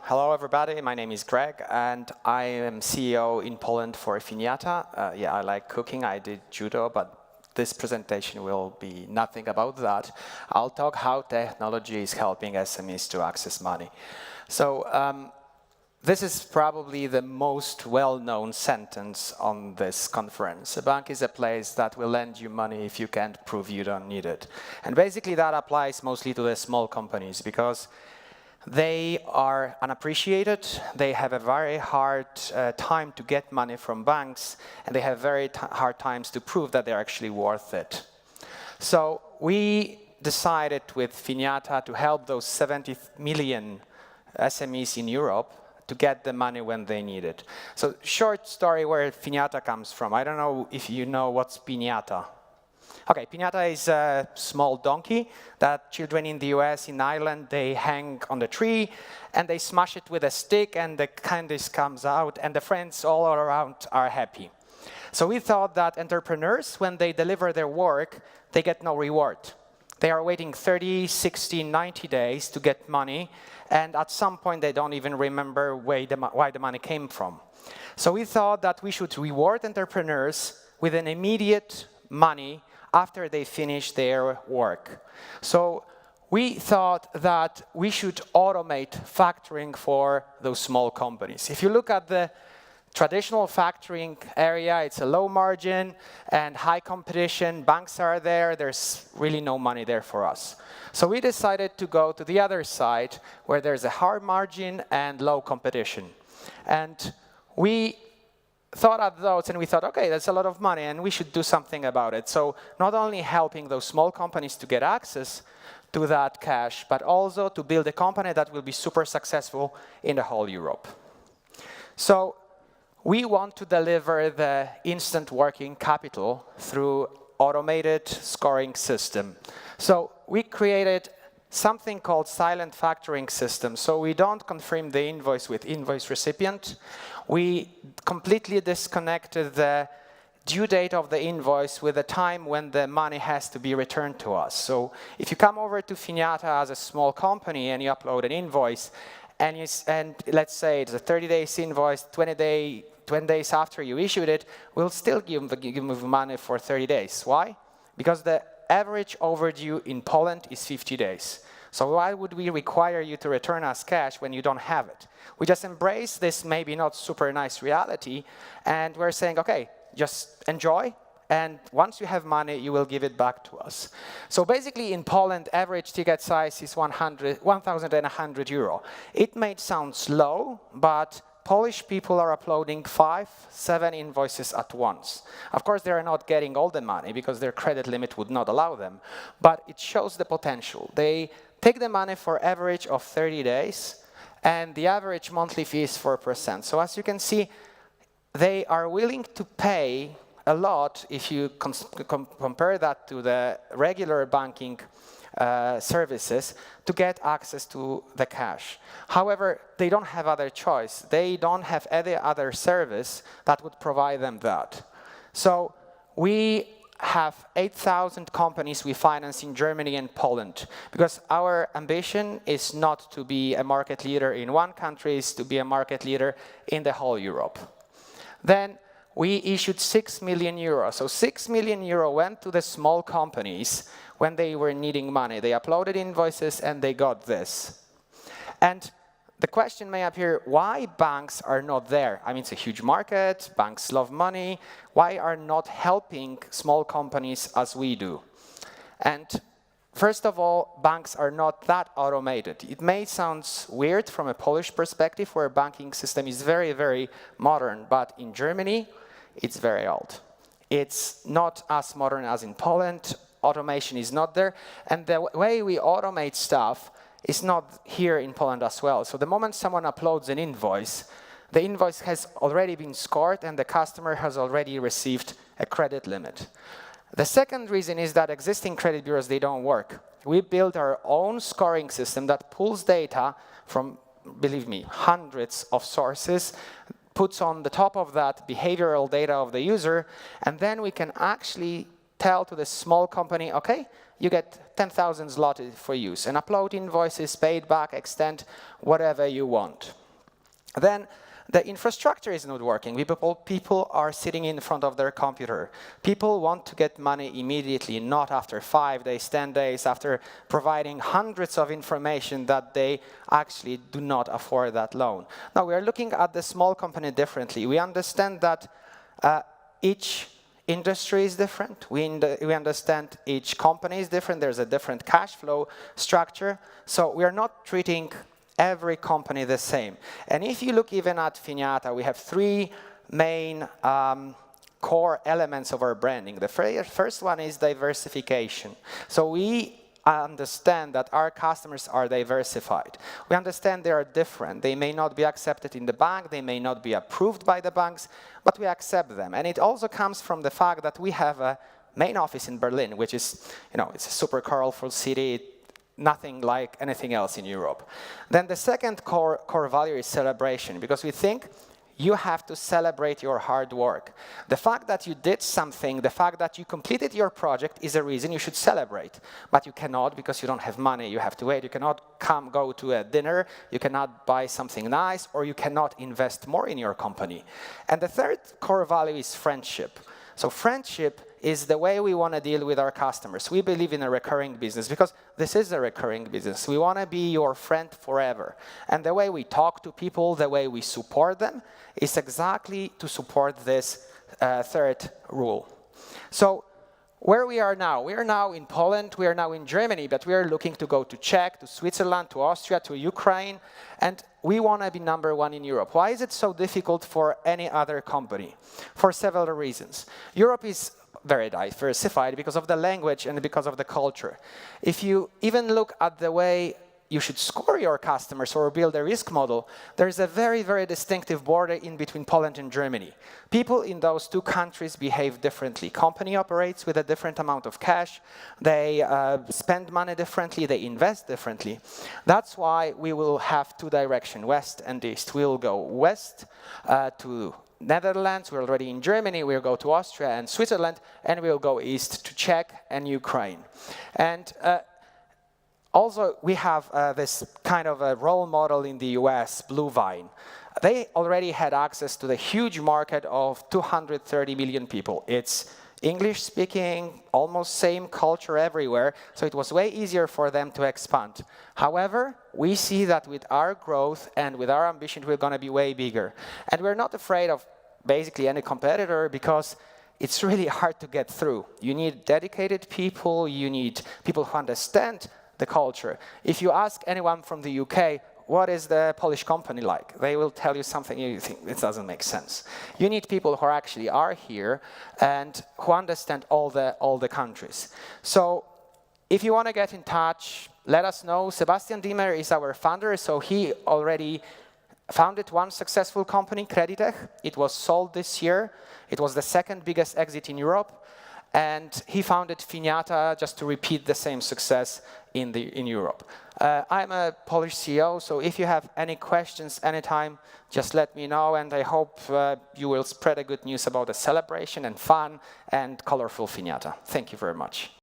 Hello, everybody. My name is Greg, and I am CEO in Poland for Finiata. Yeah, I like cooking. I did judo, but this presentation will be nothing about that. I'll talk how technology is helping SMEs to access money. So this is probably the most well-known sentence on this conference. A bank is a place that will lend you money if you can't prove you don't need it. And basically that applies mostly to the small companies because they are unappreciated, they have a very hard time to get money from banks, and they have very hard times to prove that they're actually worth it. So we decided with Finiata to help those 70 million SMEs in Europe to get the money when they need it. So short story where Finiata comes from. I don't know if you know what's Finiata. Okay, Finiata is a small donkey that children in the US, in Ireland, they hang on the tree and they smash it with a stick and the candies comes out and the friends all around are happy. So we thought that entrepreneurs, when they deliver their work, they get no reward. They are waiting 30, 60, 90 days to get money, and at some point they don't even remember why the money came from. So we thought that we should reward entrepreneurs with an immediate money after they finish their work. So we thought that we should automate factoring for those small companies. If you look at the traditional factoring area, it's a low margin and high competition. Banks are there. There's really no money there for us. So we decided to go to the other side where there's a high margin and low competition. And we thought of those and we thought, okay, that's a lot of money and we should do something about it. So not only helping those small companies to get access to that cash, but also to build a company that will be super successful in the whole Europe. So we want to deliver the instant working capital through automated scoring system. So we created something called silent factoring system. So we don't confirm the invoice with invoice recipient. We completely disconnected the due date of the invoice with the time when the money has to be returned to us. So if you come over to Finiata as a small company and you upload an invoice, and let's say it's a 30 days invoice, 20 days after you issued it, we'll still give you money for 30 days. Why? Because the average overdue in Poland is 50 days. So why would we require you to return us cash when you don't have it? We just embrace this maybe not super nice reality, and we're saying, okay, just enjoy, and once you have money, you will give it back to us. So basically in Poland, average ticket size is 1,100 euro. It may sound low, but Polish people are uploading 5, 7 invoices at once. Of course, they are not getting all the money because their credit limit would not allow them, but it shows the potential. They take the money for average of 30 days, and the average monthly fee is 4%. So as you can see, they are willing to pay a lot if you compare that to the regular banking services to get access to the cash. However, they don't have other choice. They don't have any other service that would provide them that. So we have 8,000 companies we finance in Germany and Poland because our ambition is not to be a market leader in one country, it's to be a market leader in the whole Europe. Then we issued 6 million euros. So 6 million euro went to the small companies when they were needing money. They uploaded invoices and they got this. And the question may appear, why banks are not there? I mean, it's a huge market, banks love money. Why are not helping small companies as we do? And first of all, banks are not that automated. It may sound weird from a Polish perspective where a banking system is very, very modern, but in Germany, it's very old. It's not as modern as in Poland. Automation is not there. And the way we automate stuff is not here in Poland as well. So the moment someone uploads an invoice, the invoice has already been scored and the customer has already received a credit limit. The second reason is that existing credit bureaus, they don't work. We built our own scoring system that pulls data from, believe me, hundreds of sources, puts on the top of that behavioral data of the user, and then we can actually tell to the small company, okay, you get 10,000 zloty for use, and upload invoices, pay it back, extend, whatever you want. Then the infrastructure is not working. People are sitting in front of their computer. People want to get money immediately, not after 5 days, 10 days, after providing hundreds of information that they actually do not afford that loan. Now, we are looking at the small company differently. We understand that each industry is different. We understand each company is different. There's a different cash flow structure. So we are not treating every company the same. And if you look even at Finiata, we have 3 main core elements of our branding. The first one is diversification. So we understand that our customers are diversified. We understand they are different. They may not be accepted in the bank, they may not be approved by the banks, but we accept them. And it also comes from the fact that we have a main office in Berlin, which is, it's a super colorful city, nothing like anything else in Europe. Then the second core value is celebration, because we think you have to celebrate your hard work. The fact that you did something, the fact that you completed your project is a reason you should celebrate. But you cannot because you don't have money, you have to wait. You cannot go to a dinner, you cannot buy something nice, or you cannot invest more in your company. And the third core value is friendship. So friendship is the way we want to deal with our customers. We believe in a recurring business because this is a recurring business. We want to be your friend forever. And the way we talk to people, the way we support them, is exactly to support this third rule. So where we are now in Poland, we are now in Germany, but we are looking to go to Czech, to Switzerland, to Austria, to Ukraine, and we want to be #1 in Europe. Why is it so difficult for any other company? For several reasons. Europe is very diversified because of the language and because of the culture. If you even look at the way you should score your customers or build a risk model, there's a very, very distinctive border in between Poland and Germany. People in those 2 countries behave differently. Company operates with a different amount of cash. They spend money differently. They invest differently. That's why we will have 2 directions, west and east. We'll go west to Netherlands, we're already in Germany, we'll go to Austria and Switzerland, and we'll go east to Czech and Ukraine. And also, we have this kind of a role model in the US, Blue Vine. They already had access to the huge market of 230 million people. It's English-speaking, almost same culture everywhere, so it was way easier for them to expand. However, we see that with our growth and with our ambition, we're going to be way bigger. And we're not afraid of basically any competitor because it's really hard to get through. You need dedicated people, you need people who understand the culture. If you ask anyone from the UK, what is the Polish company like? They will tell you something you think it doesn't make sense. You need people who actually are here and who understand all the countries. So if you want to get in touch, let us know. Sebastian Diemer is our founder, so he already founded 1 successful company, Creditech. It was sold this year. It was the 2nd biggest exit in Europe. And he founded Finiata just to repeat the same success in Europe. I'm a Polish CEO, so if you have any questions anytime, just let me know, and I hope you will spread the good news about the celebration and fun and colorful Finiata. Thank you very much.